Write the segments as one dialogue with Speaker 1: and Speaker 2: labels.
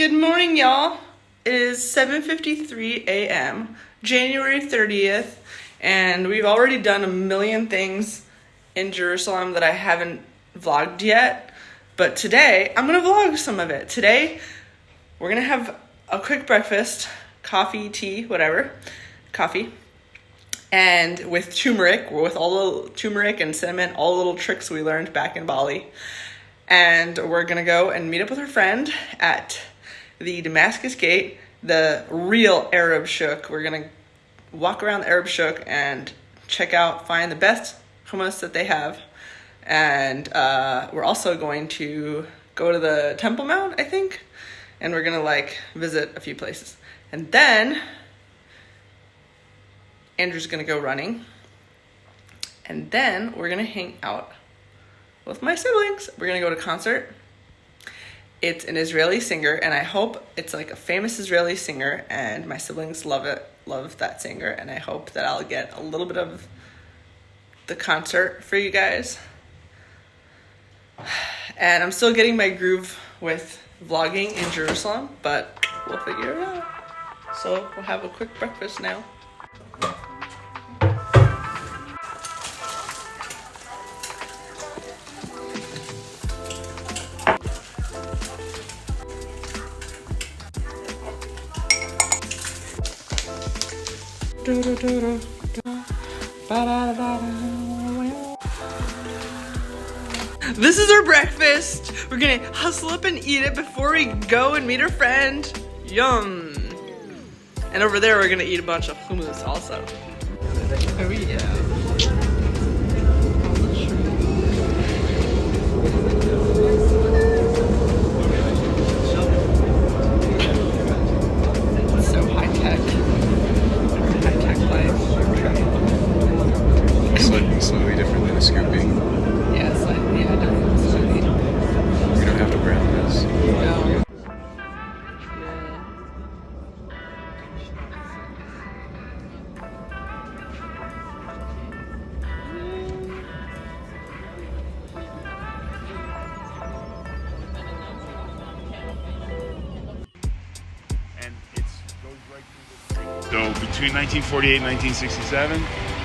Speaker 1: Good morning, y'all. It is 7:53 a.m., January 30th, and we've already done a million things in Jerusalem that I haven't vlogged yet, but today I'm going to vlog some of it. Today, we're going to have a quick breakfast, coffee, tea, whatever, coffee, and with turmeric, with all the turmeric and cinnamon, all the little tricks we learned back in Bali. And we're going to go and meet up with our friend at the Damascus Gate, the real Arab Shuk. We're going to walk around the Arab Shuk and check out, find the best hummus that they have. And we're also going to go to the Temple Mount, I think. And we're going to visit a few places. And then Andrew's going to go running. And then we're going to hang out with my siblings. We're going to go to a concert. It's an Israeli singer, and I hope it's a famous Israeli singer, and my siblings love that singer, and I hope that I'll get a little bit of the concert for you guys. And I'm still getting my groove with vlogging in Jerusalem, but we'll figure it out. So we'll have a quick breakfast now. This is our breakfast. We're gonna hustle up and eat it before we go and meet our friend. Yum. And over there we're gonna eat a bunch of hummus also. Oh yeah.
Speaker 2: Slightly different than a scooping.
Speaker 1: Yeah, definitely slightly.
Speaker 2: You don't have to brown this.
Speaker 1: No.
Speaker 3: And it goes right through the. So between 1948 and 1967.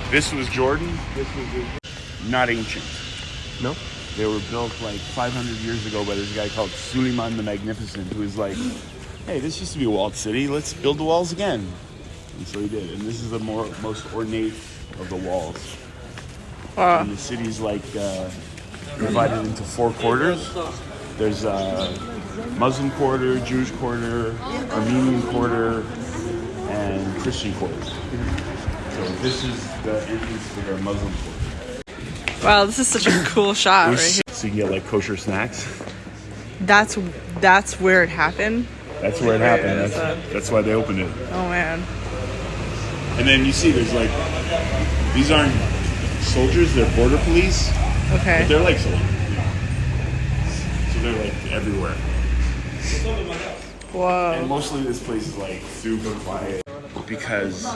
Speaker 3: This was Jordan. This was not ancient.
Speaker 2: No?
Speaker 3: They were built 500 years ago by this guy called Suleiman the Magnificent, who was like, hey, this used to be a walled city. Let's build the walls again. And so he did. And this is the most ornate of the walls. And the city's divided into 4 quarters. There's a Muslim quarter, Jewish quarter, Armenian quarter, and Christian quarter. So this is the entrance to their Muslim quarter.
Speaker 1: Wow, this is such a cool shot right here.
Speaker 3: So you can get kosher snacks.
Speaker 1: That's where it happened.
Speaker 3: That's where it happened. That's why they opened it.
Speaker 1: Oh man.
Speaker 3: And then you see there's these aren't soldiers, they're border police.
Speaker 1: Okay.
Speaker 3: But they're soldiers. So they're everywhere.
Speaker 1: Whoa.
Speaker 3: And mostly this place is super quiet. Because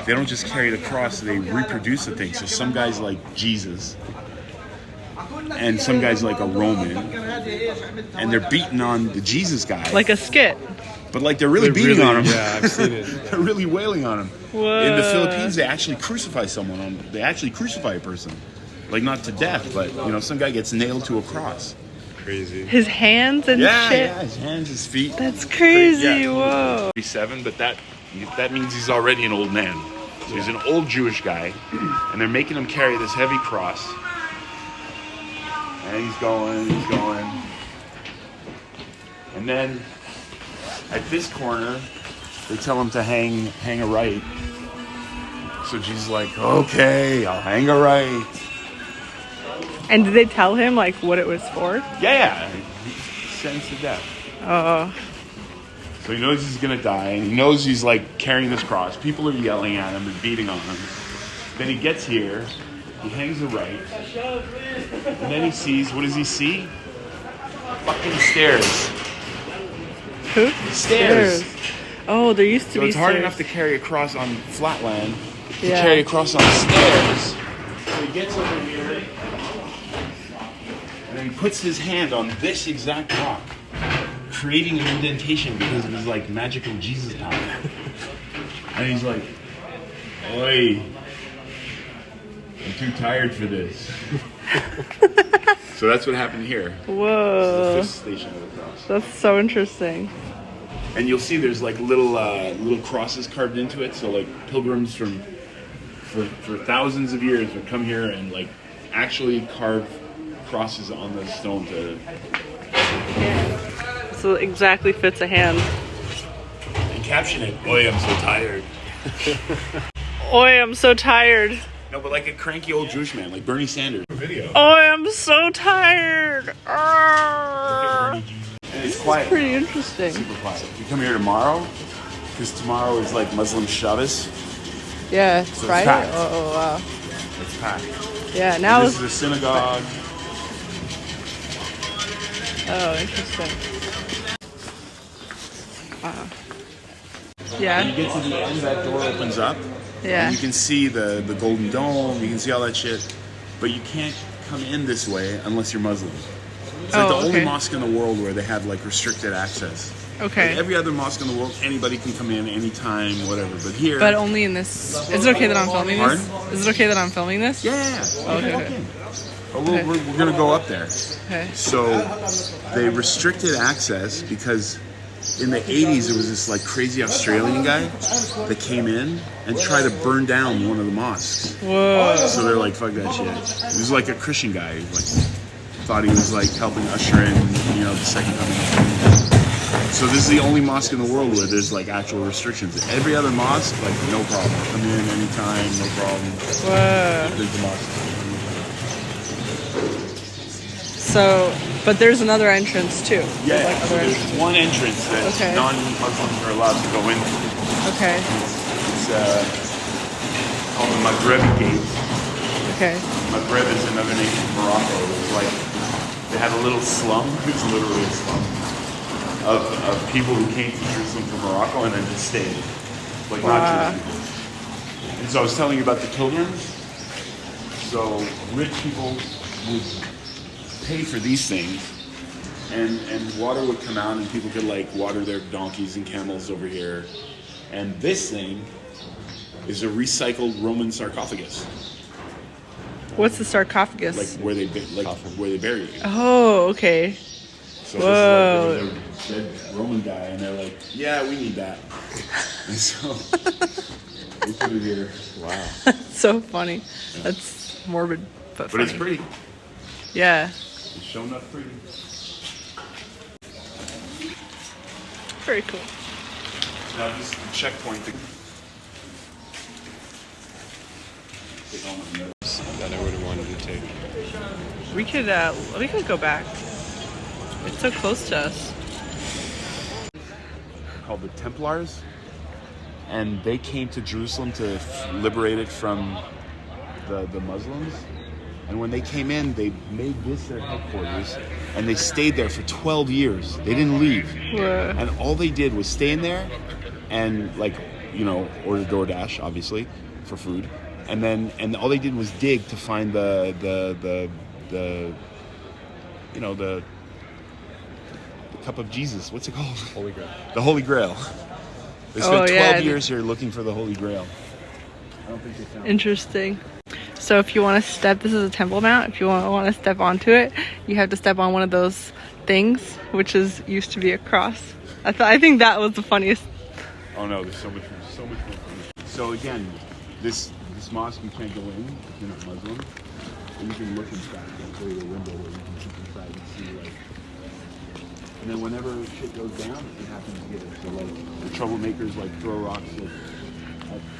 Speaker 3: they don't just carry the cross, they reproduce the thing. So some guys like Jesus, and some guys like a Roman, and they're beating on the Jesus guy.
Speaker 1: Like a skit.
Speaker 3: But they're really beating on him.
Speaker 2: Yeah, I've seen it.
Speaker 3: They're really wailing on him.
Speaker 1: Whoa.
Speaker 3: In the Philippines, they actually crucify someone. They actually crucify a person. Not to death, but some guy gets nailed to a cross.
Speaker 2: Crazy.
Speaker 1: His hands and shit.
Speaker 3: Yeah, his hands, his feet.
Speaker 1: That's crazy.
Speaker 3: Yeah.
Speaker 1: Whoa.
Speaker 3: 37, but that means he's already an old man. So he's an old Jewish guy, and they're making him carry this heavy cross. And he's going. And then at this corner, they tell him to hang a right. So Jesus is okay, I'll hang a right.
Speaker 1: And did they tell him what it was for?
Speaker 3: Yeah, sentenced to death.
Speaker 1: Oh.
Speaker 3: So he knows he's gonna die, and he knows he's carrying this cross. People are yelling at him and beating on him. Then he gets here, he hangs a right, and then he sees, what does he see? Fucking stairs.
Speaker 1: Who?
Speaker 3: Stairs.
Speaker 1: Oh, there used to
Speaker 3: So
Speaker 1: be
Speaker 3: it's hard
Speaker 1: stairs.
Speaker 3: enough to carry a cross on flat land, to
Speaker 1: Yeah.
Speaker 3: carry a cross on stairs. So he gets over here, and then he puts his hand on this exact rock. creating an indentation because of his like magical Jesus power. And he's like, "Oi, I'm too tired for this." So that's what happened here.
Speaker 1: Whoa.
Speaker 3: This is the fifth station of the cross.
Speaker 1: That's so interesting.
Speaker 3: And you'll see there's like little crosses carved into it. So like pilgrims for thousands of years would come here and like actually carve crosses on the stone to.
Speaker 1: So it exactly fits a hand.
Speaker 3: And caption it. Oi, I'm so tired.
Speaker 1: Oi, I'm so tired.
Speaker 3: No, but like a cranky old Jewish man, like Bernie Sanders. Video.
Speaker 1: Oi, I'm so tired.
Speaker 3: And it's quiet.
Speaker 1: Pretty interesting.
Speaker 3: Super quiet. You come here tomorrow, because tomorrow is like Muslim Shabbos.
Speaker 1: Yeah, it's
Speaker 3: So it's
Speaker 1: Friday.
Speaker 3: packed.
Speaker 1: Oh wow.
Speaker 3: It's packed.
Speaker 1: Yeah, now
Speaker 3: This
Speaker 1: it's.
Speaker 3: is a synagogue.
Speaker 1: Oh, interesting. Wow.
Speaker 3: When
Speaker 1: Yeah.
Speaker 3: you get to the end, that door opens up.
Speaker 1: Yeah.
Speaker 3: And you can see the Golden Dome, you can see all that shit. But you can't come in this way unless you're Muslim. It's like the only mosque in the world where they have like restricted access.
Speaker 1: Okay.
Speaker 3: Like every other mosque in the world, anybody can come in anytime, whatever. But here...
Speaker 1: But only in this. Is it okay that I'm filming this?
Speaker 3: Pardon?
Speaker 1: Is it okay that I'm filming this?
Speaker 3: Yeah.
Speaker 1: Okay.
Speaker 3: Walk in. But we're going to go up there.
Speaker 1: Okay.
Speaker 3: So they restricted access because in the 80s, there was this like crazy Australian guy that came in and tried to burn down one of the mosques.
Speaker 1: Whoa.
Speaker 3: So they're like, fuck that shit. He was like a Christian guy. He was like, thought he was like helping usher in, the second coming. So this is the only mosque in the world where there's like actual restrictions. Every other mosque, like no problem. Come in anytime, no problem.
Speaker 1: Whoa.
Speaker 3: There's the mosque.
Speaker 1: So, but there's another entrance too.
Speaker 3: Yeah,
Speaker 1: Like
Speaker 3: so
Speaker 1: other
Speaker 3: there's
Speaker 1: entrances.
Speaker 3: one entrance that
Speaker 1: Okay.
Speaker 3: non-Muslims are allowed to go into.
Speaker 1: Okay.
Speaker 3: It's called the Maghreb Gate.
Speaker 1: Okay.
Speaker 3: Maghreb is another name for Morocco. It's like they had a little slum. It's literally a slum of people who came to Jerusalem from Morocco and then just stayed. Like
Speaker 1: Wow.
Speaker 3: not Jewish people. And so I was telling you about the pilgrims. So rich people would pay for these things, and water would come out, and people could like water their donkeys and camels over here. And this thing is a recycled Roman sarcophagus,
Speaker 1: What's the sarcophagus?
Speaker 3: like where they bury you.
Speaker 1: Oh, okay.
Speaker 3: So
Speaker 1: Whoa.
Speaker 3: this is like there was a dead Roman guy, and they're like, yeah, we need that. And so we put it here. Wow.
Speaker 1: So funny. That's morbid, but
Speaker 3: But
Speaker 1: funny.
Speaker 3: it's pretty.
Speaker 1: Yeah.
Speaker 3: It's shown up pretty.
Speaker 1: Very cool.
Speaker 3: Now this is the checkpoint. Take all my notes.
Speaker 2: That I would have wanted to take.
Speaker 1: We could go back. It's so close to us.
Speaker 3: Called the Templars, and they came to Jerusalem to liberate it from the Muslims. And when they came in, they made this their headquarters, and they stayed there for 12 years. They didn't leave.
Speaker 1: Whoa.
Speaker 3: And all they did was stay in there and order DoorDash, obviously, for food. And all they did was dig to find the cup of Jesus. What's it called?
Speaker 2: Holy Grail.
Speaker 3: The Holy Grail. They spent 12
Speaker 1: yeah.
Speaker 3: years here looking for the Holy Grail. I don't think they found it.
Speaker 1: Interesting. So if you want to step, this is a temple mount. If you want to step onto it, you have to step on one of those things, which used to be a cross. I think that was the funniest.
Speaker 3: Oh no, there's so much more. So again, this mosque you can't go in if you're not Muslim. And you can look inside. I'll show you a window where you can look inside and see like. And then whenever shit goes down, it happens here. So like the troublemakers like throw rocks.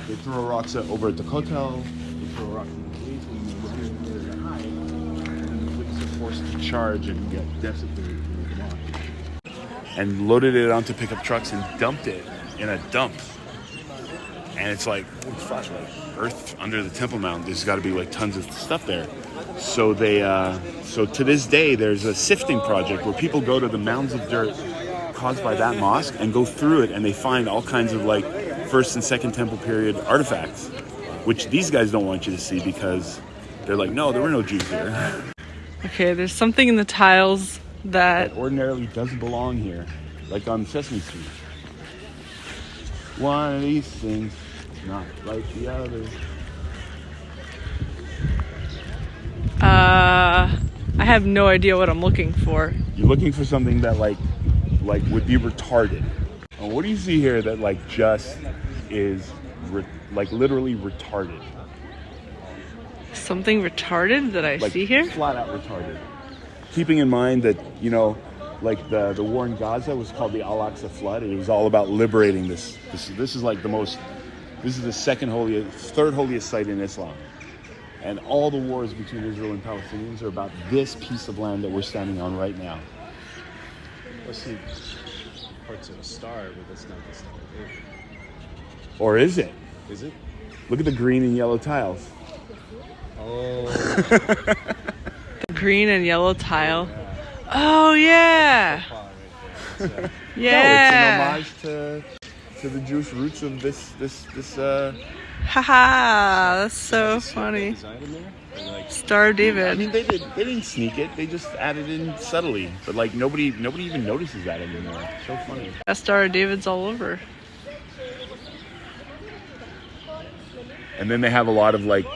Speaker 3: They throw rocks over at the hotel. They throw rocks at the police when they're running there to hide. And then the police are forced to charge and get desecrated in the mosque. And loaded it onto pickup trucks and dumped it in a dump. And it's like, earth under the Temple Mount. There's got to be like tons of stuff there. So so to this day, there's a sifting project where people go to the mounds of dirt caused by that mosque and go through it, and they find all kinds of like first and second temple period artifacts, which these guys don't want you to see because they're like, no, there were no Jews here.
Speaker 1: Okay, there's something in the tiles that
Speaker 3: Ordinarily doesn't belong here. like on Sesame Street. One of these things, not like the other.
Speaker 1: I have no idea what I'm looking for.
Speaker 3: You're looking for something that like would be retarded. And what do you see here that like just is like literally retarded?
Speaker 1: Something retarded that I
Speaker 3: Like
Speaker 1: see here?
Speaker 3: flat out retarded. Keeping in mind that, you know, like the war in Gaza was called the Al-Aqsa flood. It was all about liberating this. This is like this is the third holiest site in Islam. And all the wars between Israel and Palestinians are about this piece of land that we're standing on right now.
Speaker 2: I see parts of a star, but that's not the star.
Speaker 3: Or is it?
Speaker 2: Is it?
Speaker 3: Look at the green and yellow tiles.
Speaker 2: Oh.
Speaker 1: The green and yellow tile. Oh, yeah. Yeah.
Speaker 3: No, it's an homage to the Jewish roots of this
Speaker 1: Haha, that's so funny.
Speaker 2: Design in there? Or like,
Speaker 1: Star of
Speaker 3: I
Speaker 1: David.
Speaker 3: mean, they didn't sneak it. They just added in subtly. But like nobody even notices that anymore. It's so funny.
Speaker 1: That Star of David's all over.
Speaker 3: And then they have a lot of like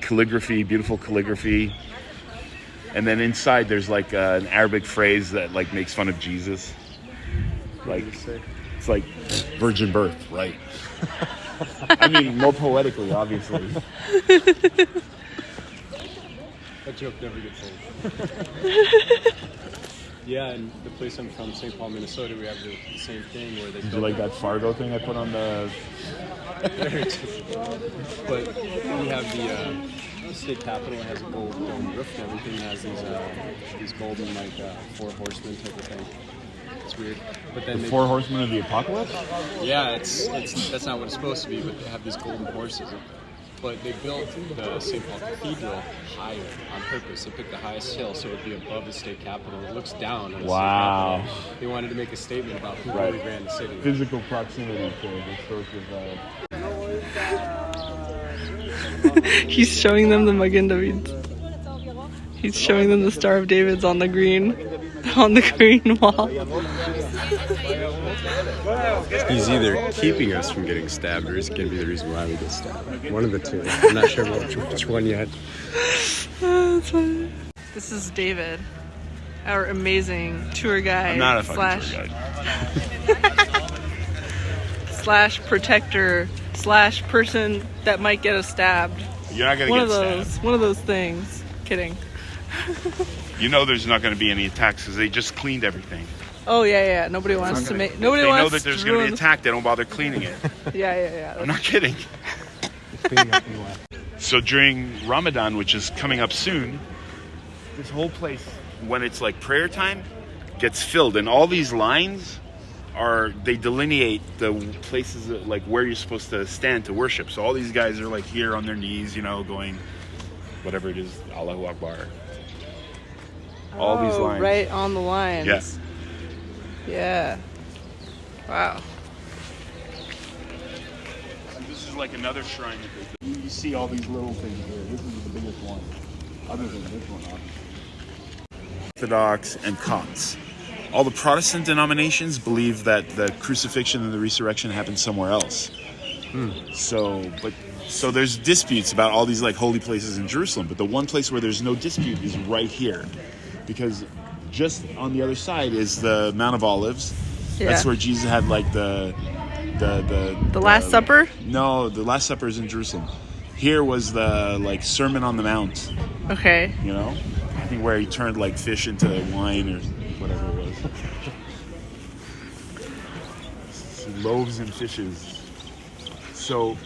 Speaker 3: calligraphy, beautiful calligraphy. And then inside there's like an Arabic phrase that like makes fun of Jesus. Like it's like virgin birth, right? I mean, more poetically, obviously.
Speaker 2: that joke never gets old. Yeah, and the place I'm from, St. Paul, Minnesota, we have the same thing where they.
Speaker 3: Did you like that Fargo thing I put on the?
Speaker 2: But we have the state capitol has a gold dome roof and everything. It has these golden like 4 horsemen type of thing. It's weird. But then
Speaker 3: The 4 horsemen of the apocalypse?
Speaker 2: Yeah, it's that's not what it's supposed to be, but they have these golden horses. But they built the St. Paul Cathedral higher on purpose. They picked the highest hill so it would be above the state capitol. It looks down on the state capitol. They wanted to make a statement about who really ran the city.
Speaker 3: Physical proximity to the source of...
Speaker 1: He's showing them the Magen David. He's showing them the Star of David's on the green wall.
Speaker 2: He's either keeping us from getting stabbed or he's going to be the reason why we get stabbed. One of the two. I'm not sure which one yet.
Speaker 1: That's funny. This is David, our amazing tour guide.
Speaker 3: I'm not a fucking tour guide.
Speaker 1: Slash protector slash person that might get us stabbed.
Speaker 3: You're not going to get stabbed.
Speaker 1: One of those things. Kidding.
Speaker 3: You know there's not going to be any attacks because they just cleaned everything.
Speaker 1: Oh yeah. Nobody wants to make. Nobody
Speaker 3: They
Speaker 1: wants.
Speaker 3: know that there's going to be an attack. They don't bother cleaning it.
Speaker 1: Yeah.
Speaker 3: I'm not kidding. So during Ramadan, which is coming up soon, this whole place, when it's like prayer time, gets filled, and all these lines they delineate the places that, like where you're supposed to stand to worship. So all these guys are like here on their knees, you know, going whatever it is, Allahu Akbar. All these lines.
Speaker 1: Right on the lines.
Speaker 3: Yes.
Speaker 1: Yeah. Wow.
Speaker 3: And this is like another shrine. You see all these little things here. This is the biggest one, other than this one, obviously. Orthodox and Copts. All the Protestant denominations believe that the crucifixion and the resurrection happened somewhere else. So there's disputes about all these like holy places in Jerusalem, but the one place where there's no dispute is right here, because just on the other side is the Mount of Olives.
Speaker 1: Yeah.
Speaker 3: That's where Jesus had like the
Speaker 1: Last Supper?
Speaker 3: No, the Last Supper is in Jerusalem. Here was the like Sermon on the Mount.
Speaker 1: Okay.
Speaker 3: You know, I think where he turned like fish into wine or whatever it was. Loaves and fishes. So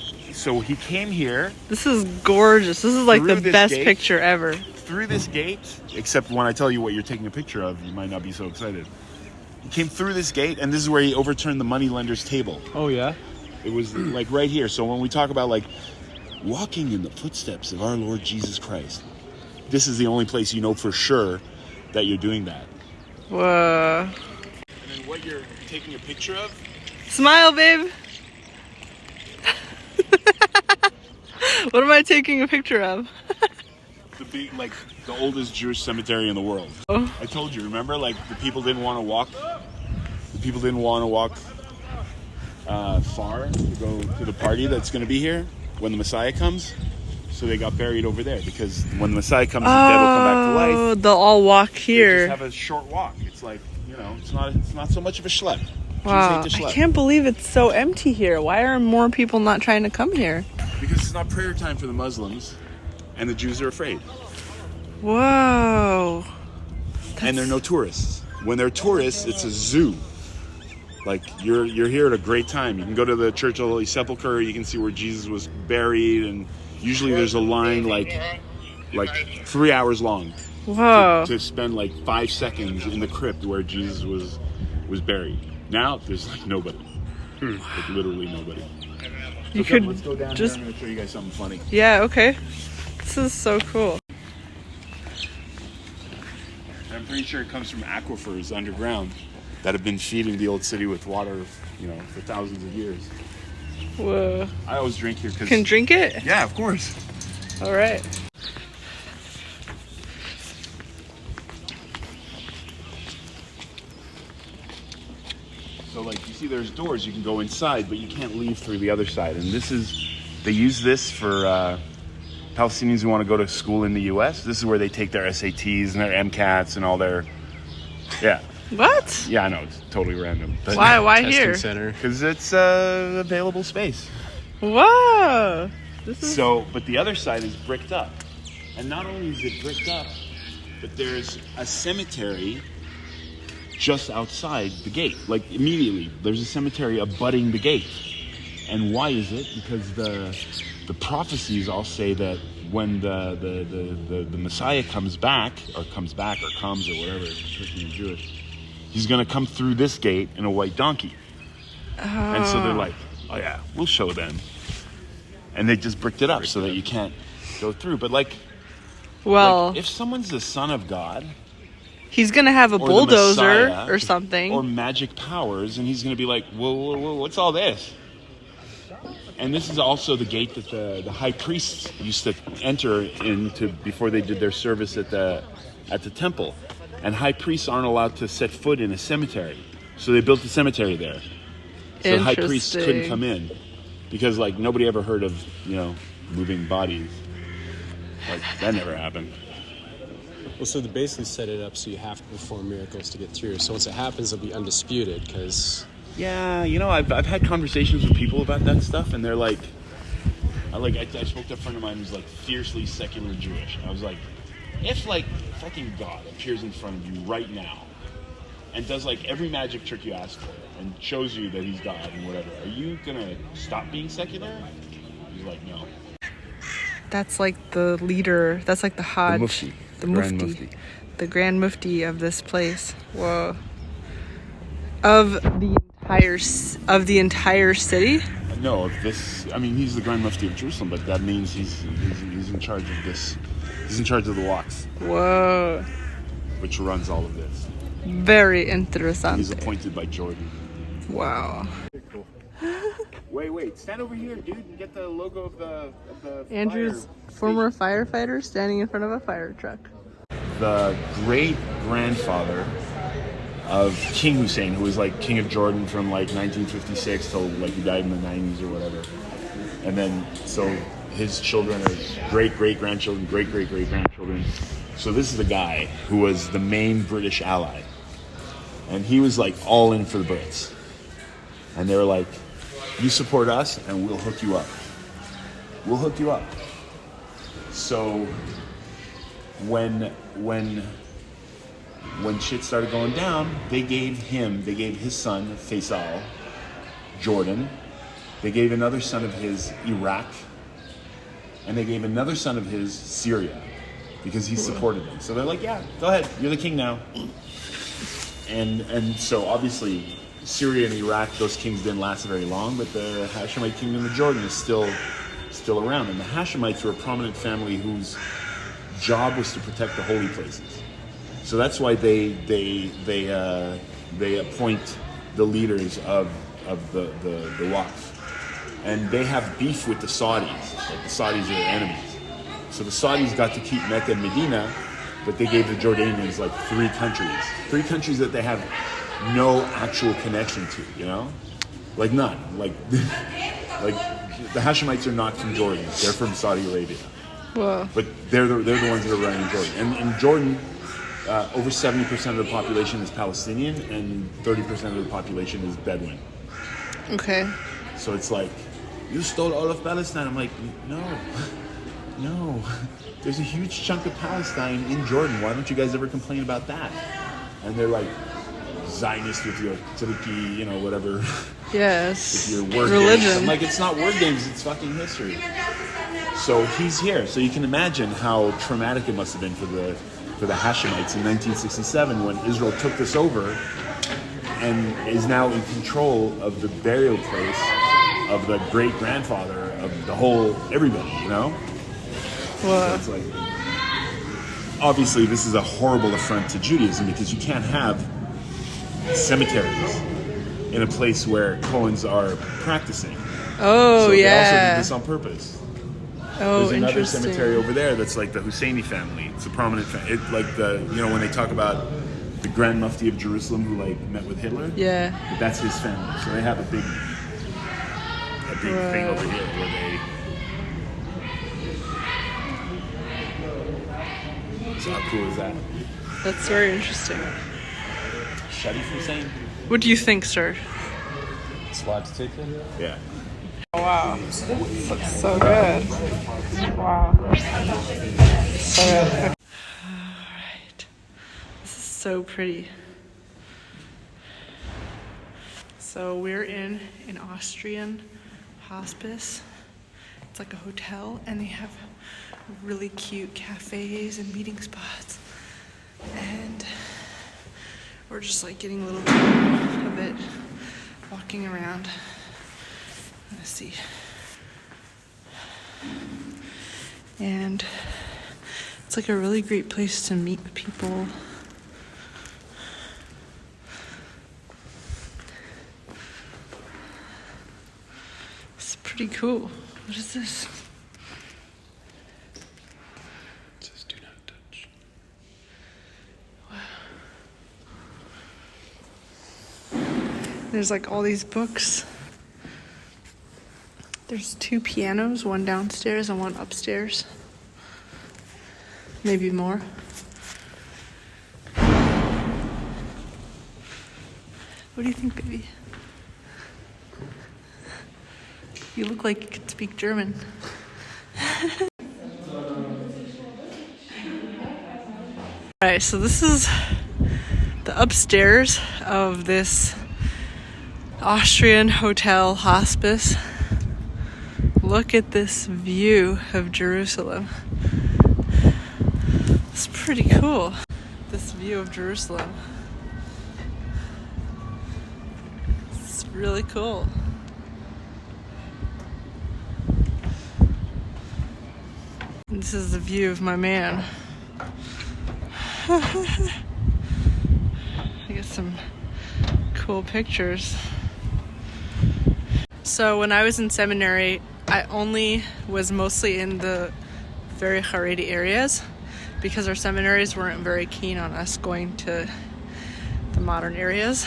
Speaker 3: he came here.
Speaker 1: This is gorgeous. This is like the best
Speaker 3: gate.
Speaker 1: picture ever.
Speaker 3: Through this gate, except when I tell you what you're taking a picture of, you might not be so excited. He came through this gate, and this is where he overturned the moneylender's table.
Speaker 2: Oh, yeah?
Speaker 3: It was like right here. So when we talk about like walking in the footsteps of our Lord Jesus Christ, this is the only place you know for sure that you're doing that.
Speaker 1: Whoa.
Speaker 3: And then what you're taking a picture of?
Speaker 1: Smile, babe. What am I taking a picture of?
Speaker 3: The oldest Jewish cemetery in the world.
Speaker 1: Oh.
Speaker 3: I told you, remember? Like the people didn't want to walk. The people didn't want to walk far to go to the party that's going to be here when the Messiah comes. So they got buried over there because when the Messiah comes, the dead will come back to life.
Speaker 1: They'll all walk
Speaker 3: They
Speaker 1: here.
Speaker 3: just have a short walk. It's like, it's not so much of a schlep.
Speaker 1: Wow,
Speaker 3: Jews hate to
Speaker 1: I
Speaker 3: schlep.
Speaker 1: can't believe it's so empty here. Why are more people not trying to come here?
Speaker 3: Because it's not prayer time for the Muslims, and the Jews are afraid.
Speaker 1: Whoa.
Speaker 3: And there are no tourists. When they're tourists, it's a zoo. Like, you're here at a great time. You can go to the Church of the Holy Sepulchre. You can see where Jesus was buried, and usually there's a line like 3 hours long.
Speaker 1: Whoa.
Speaker 3: To spend like 5 seconds in the crypt where Jesus was buried. Now there's like nobody. Like literally nobody.
Speaker 1: You
Speaker 3: So
Speaker 1: could
Speaker 3: let's go down
Speaker 1: just...
Speaker 3: here. I'm gonna show you guys something funny.
Speaker 1: Yeah, okay. This is so cool.
Speaker 3: I'm pretty sure it comes from aquifers underground that have been feeding the old city with water, for thousands of years.
Speaker 1: Whoa.
Speaker 3: I always drink here because...
Speaker 1: Can drink it?
Speaker 3: Yeah, of course.
Speaker 1: All right.
Speaker 3: So, you see there's doors, you can go inside, but you can't leave through the other side. And they use this for Palestinians who want to go to school in the U.S. This is where they take their SATs and their MCATs and all their... Yeah.
Speaker 1: What?
Speaker 3: Yeah, I know, it's totally random. But
Speaker 1: Why
Speaker 2: Testing
Speaker 1: here?
Speaker 2: center.
Speaker 3: Because it's available space.
Speaker 1: Whoa. This is...
Speaker 3: But the other side is bricked up. And not only is it bricked up, but there's a cemetery just outside the gate. Like, immediately, there's a cemetery abutting the gate. And why is it? Because the prophecies all say that when the Messiah comes or comes or whatever, Christian or Jewish, he's going to come through this gate in a white donkey. And so they're like, oh yeah, we'll show them. And they just bricked it up so that you can't go through. But if someone's the son of God,
Speaker 1: he's going to have a
Speaker 3: or
Speaker 1: bulldozer
Speaker 3: Messiah,
Speaker 1: or something.
Speaker 3: or magic powers, and he's going to be like, whoa, what's all this? And this is also the gate that the high priests used to enter into before they did their service at the temple. And high priests aren't allowed to set foot in a cemetery. So they built a cemetery there. So the high priests couldn't come in. Because nobody ever heard of, moving bodies. That never happened.
Speaker 2: Well, so they basically set it up so you have to perform miracles to get through. So once it happens, it'll be undisputed because...
Speaker 3: Yeah, I've had conversations with people about that stuff, and they're like, I spoke to a friend of mine who's fiercely secular Jewish. I was like, if fucking God appears in front of you right now and does every magic trick you ask for and shows you that he's God and whatever, are you gonna stop being secular? He's like, no.
Speaker 1: That's the leader. That's the Hajj.
Speaker 3: Mufti.
Speaker 1: The
Speaker 3: Grand
Speaker 1: Mufti.
Speaker 3: Mufti.
Speaker 1: The Grand Mufti of this place. Whoa. Of the entire city?
Speaker 3: No, of this. I mean, he's the Grand Mufti of Jerusalem, but that means he's in charge of this. He's in charge of the Waqf,
Speaker 1: Whoa.
Speaker 3: which runs all of this.
Speaker 1: Very interesante.
Speaker 3: He's appointed by Jordan.
Speaker 1: Wow.
Speaker 3: Wait, stand over here, dude, and get the logo of the
Speaker 1: Andrew's former firefighter standing in front of a fire truck.
Speaker 3: The great grandfather of King Hussein, who was king of Jordan from 1956 till he died in the 90s or whatever. And then so his children are great-great-grandchildren, great-great-great-grandchildren. So this is the guy who was the main British ally. And he was all in for the Brits. And they were like, you support us and we'll hook you up. We'll hook you up. So when shit started going down, they gave his son, Faisal, Jordan. They gave another son of his, Iraq. And they gave another son of his, Syria, because he supported them. So they're like, yeah, go ahead, you're the king now. And so obviously, Syria and Iraq, those kings didn't last very long, but the Hashemite kingdom of Jordan is still around. And the Hashemites were a prominent family whose job was to protect the holy places. So that's why they appoint the leaders of the Waqf. And they have beef with the Saudis. The Saudis are their enemies. So the Saudis got to keep Mecca and Medina, but they gave the Jordanians 3 countries. 3 countries that they have no actual connection to, you know? Like none. Like like the Hashemites are not from Jordan. They're from Saudi Arabia.
Speaker 1: Whoa.
Speaker 3: But they're the ones that are running Jordan. And in Jordan, over 70% of the population is Palestinian and 30% of the population is Bedouin.
Speaker 1: Okay.
Speaker 3: So it's like, you stole all of Palestine. I'm like, no. There's a huge chunk of Palestine in Jordan. Why don't you guys ever complain about that? And they're like, Zionist with your Turkey, you know, whatever.
Speaker 1: Yes.
Speaker 3: With your word
Speaker 1: religion.
Speaker 3: games. I'm like, it's not word games, it's fucking history. So he's here. So you can imagine how traumatic it must have been for the Hashemites in 1967 when Israel took this over and is now in control of the burial place of the great grandfather of the whole everybody, you know?
Speaker 1: Wow.
Speaker 3: So it's like, obviously this is a horrible affront to Judaism because you can't have cemeteries in a place where Cohens are practicing.
Speaker 1: Oh,
Speaker 3: so they
Speaker 1: yeah.
Speaker 3: also did this on purpose.
Speaker 1: Oh,
Speaker 3: There's another
Speaker 1: interesting.
Speaker 3: cemetery over there that's like the Husseini family. It's a prominent family. Like the, you know, when they talk about the Grand Mufti of Jerusalem who like met with Hitler.
Speaker 1: Yeah.
Speaker 3: But that's his family. So they have a big thing over here where they. So how cool is that?
Speaker 1: That's very interesting.
Speaker 3: Sharif Hussein.
Speaker 1: What do you think, sir?
Speaker 2: It's a lot to take in.
Speaker 3: Yeah.
Speaker 1: Wow. This looks so good. Wow. So good. Alright. This is so pretty. So we're in an Austrian hospice. It's like a hotel and they have really cute cafes and meeting spots. And we're just like getting a little bit of it, walking around. Let's see. And it's like a really great place to meet people. It's pretty cool. What is this?
Speaker 2: It says do not touch.
Speaker 1: There's like all these books. There's 2 pianos, one downstairs and one upstairs. Maybe more. What do you think, baby? You look like you could speak German. Alright, so this is the upstairs of this Austrian hotel hospice. Look at this view of Jerusalem. It's pretty cool, this view of Jerusalem. It's really cool. And this is the view of my man. I got some cool pictures. So when I was in seminary, I only was mostly in the very Haredi areas because our seminaries weren't very keen on us going to the modern areas.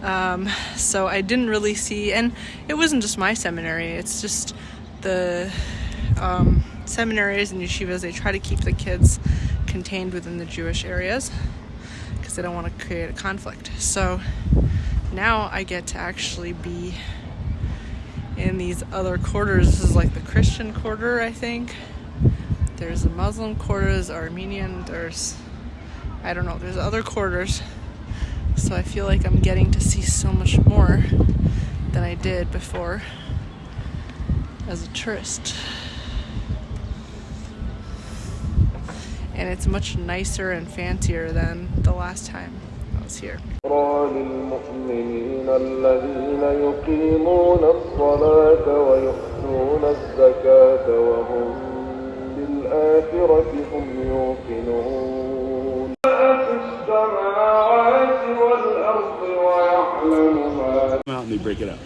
Speaker 1: So I didn't really see, and it wasn't just my seminary, it's just the seminaries and yeshivas, they try to keep the kids contained within the Jewish areas because they don't want to create a conflict. So now I get to actually be in these other quarters. This is like the Christian quarter, I think. There's the Muslim quarters, Armenian, there's other quarters. So I feel like I'm getting to see so much more than I did before as a tourist. And it's much nicer and fancier than the last time I was here.
Speaker 4: للمؤمنين الذين يقيمون الصلاة ويؤتون الزكاة وهم بالآخرة هم يوقنون في السماوات والأرض ويعلم ما
Speaker 3: Come out and they break it up.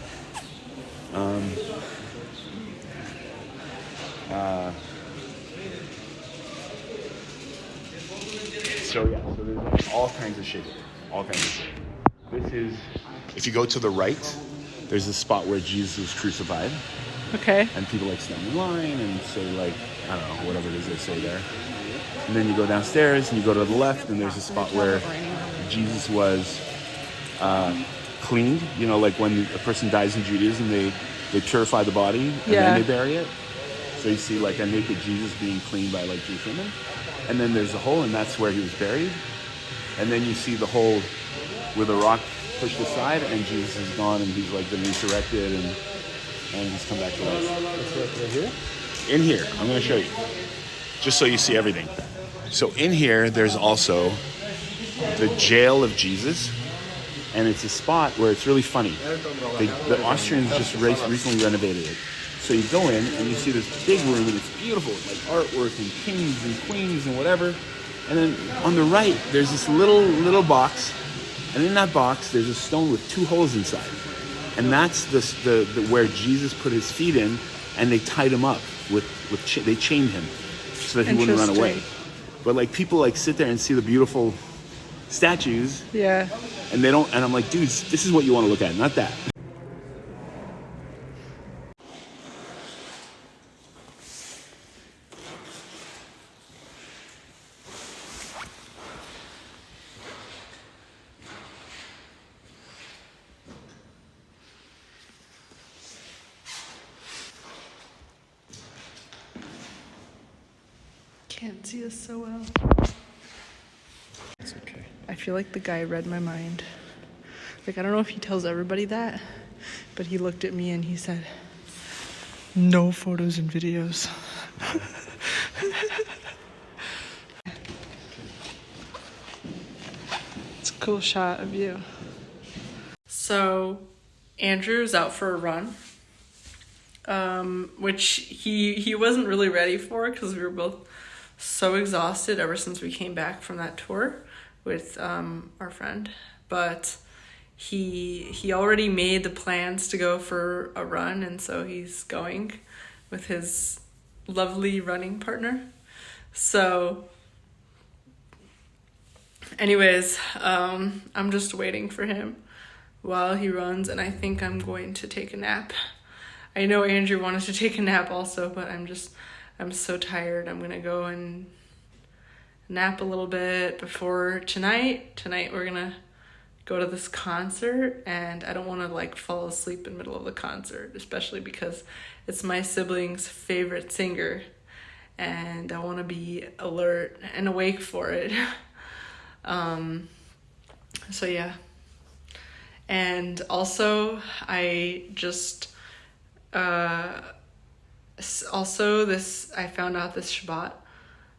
Speaker 3: So there's all kinds of shit. all kinds of shit. This is, if you go to the right, there's a spot where Jesus was crucified.
Speaker 1: Okay.
Speaker 3: And people like stand in line and say like, I don't know, whatever it is they say there. And then you go downstairs and you go to the left and there's a spot where Jesus was cleaned. You know, like when a person dies in Judaism, they purify the body and then they bury it. So you see like a naked Jesus being cleaned by like Jewish women. And then there's a hole and that's where he was buried. And then you see the hole with a rock pushed aside and Jesus is gone and he's like been resurrected and he's come back to life.
Speaker 2: That's right here?
Speaker 3: In here, I'm going to show you. Just so you see everything. So in here, there's also the jail of Jesus. And it's a spot where it's really funny. The Austrians just recently renovated it. So you go in and you see this big room and it's beautiful. Like artwork and kings and queens and whatever. And then on the right, there's this little box. And in that box, there's a stone with 2 holes inside. And that's the where Jesus put his feet in, and they tied him up they chained him so that he wouldn't run away. But like people like sit there and see the beautiful statues, and they don't. And I'm like, dudes, this is what you want to look at, not that.
Speaker 1: Can't see us so well.
Speaker 2: It's okay.
Speaker 1: I feel like the guy read my mind. Like, I don't know if he tells everybody that, but he looked at me and he said, no photos and videos. It's a cool shot of you. So, Andrew's out for a run. Which he wasn't really ready for because we were both so exhausted ever since we came back from that tour with our friend. But he already made the plans to go for a run, and so he's going with his lovely running partner. So anyways, I'm just waiting for him while he runs, and I think I'm going to take a nap. I know Andrew wanted to take a nap also, but I'm so tired. I'm gonna go and nap a little bit before tonight. Tonight we're gonna go to this concert, and I don't want to like fall asleep in the middle of the concert, especially because it's my sibling's favorite singer, and I want to be alert and awake for it. So yeah. And also I just I found out this Shabbat,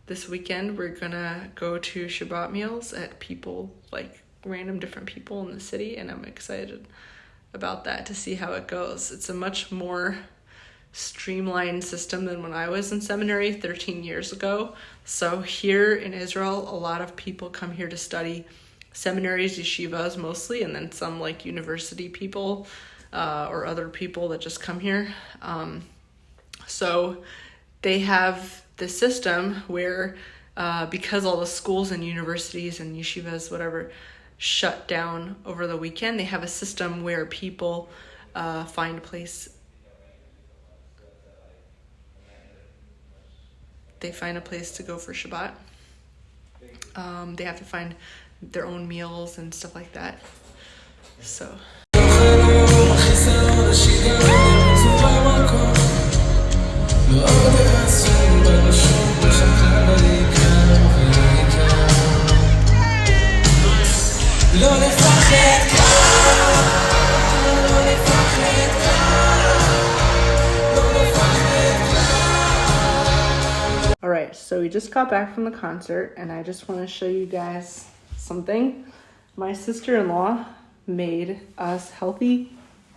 Speaker 1: this weekend, we're gonna go to Shabbat meals at people, like random different people in the city, and I'm excited about that to see how it goes. It's a much more streamlined system than when I was in seminary 13 years ago. So here in Israel, a lot of people come here to study, seminaries, yeshivas mostly, and then some like university people or other people that just come here. So they have this system where because all the schools and universities and yeshivas, whatever, shut down over the weekend, they have a system where people find a place. They find a place to go for Shabbat. They have to find their own meals and stuff like that. So. Alright, so we just got back from the concert, and I just want to show you guys something. My sister-in-law made us healthy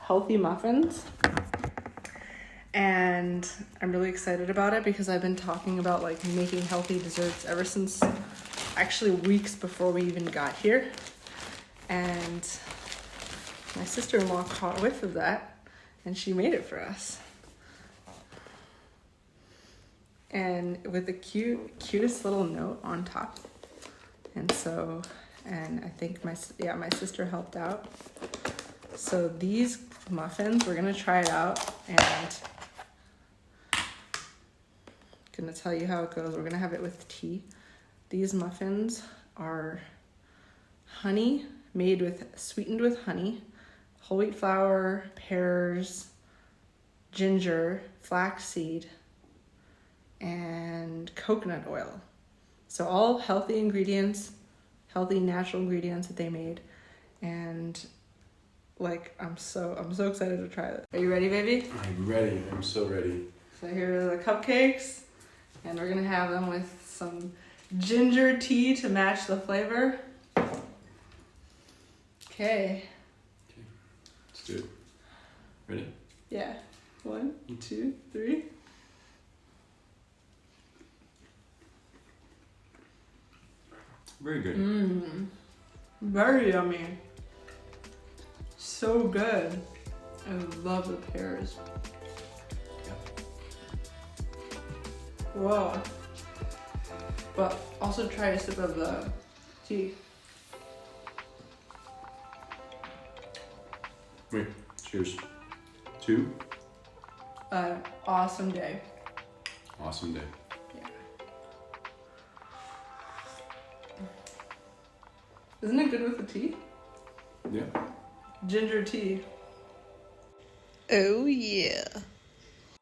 Speaker 1: muffins, and I'm really excited about it because I've been talking about like making healthy desserts ever since actually weeks before we even got here. And my sister-in-law caught whiff of that, and she made it for us. And with the cutest little note on top. And so and I think my sister helped out. So these muffins, we're gonna try it out, and gonna tell you how it goes. We're gonna have it with tea. These muffins are honey, sweetened with honey, whole wheat flour, pears, ginger, flaxseed, and coconut oil. So all healthy ingredients, healthy natural ingredients that they made. And like, I'm so excited to try this. Are you ready, baby?
Speaker 3: I'm ready. I'm so ready.
Speaker 1: So here are the cupcakes, and we're gonna have them with some ginger tea to match the flavor. Okay.
Speaker 3: Let's do it. Ready?
Speaker 1: Yeah. 1, 2, 3.
Speaker 3: Very good.
Speaker 1: Very yummy. So good. I love the pears. Whoa. But also try a sip of the tea.
Speaker 3: Wait, cheers. 2.
Speaker 1: Awesome day.
Speaker 3: Awesome day.
Speaker 1: Yeah. Isn't it good with the tea?
Speaker 3: Yeah.
Speaker 1: Ginger tea. Oh yeah.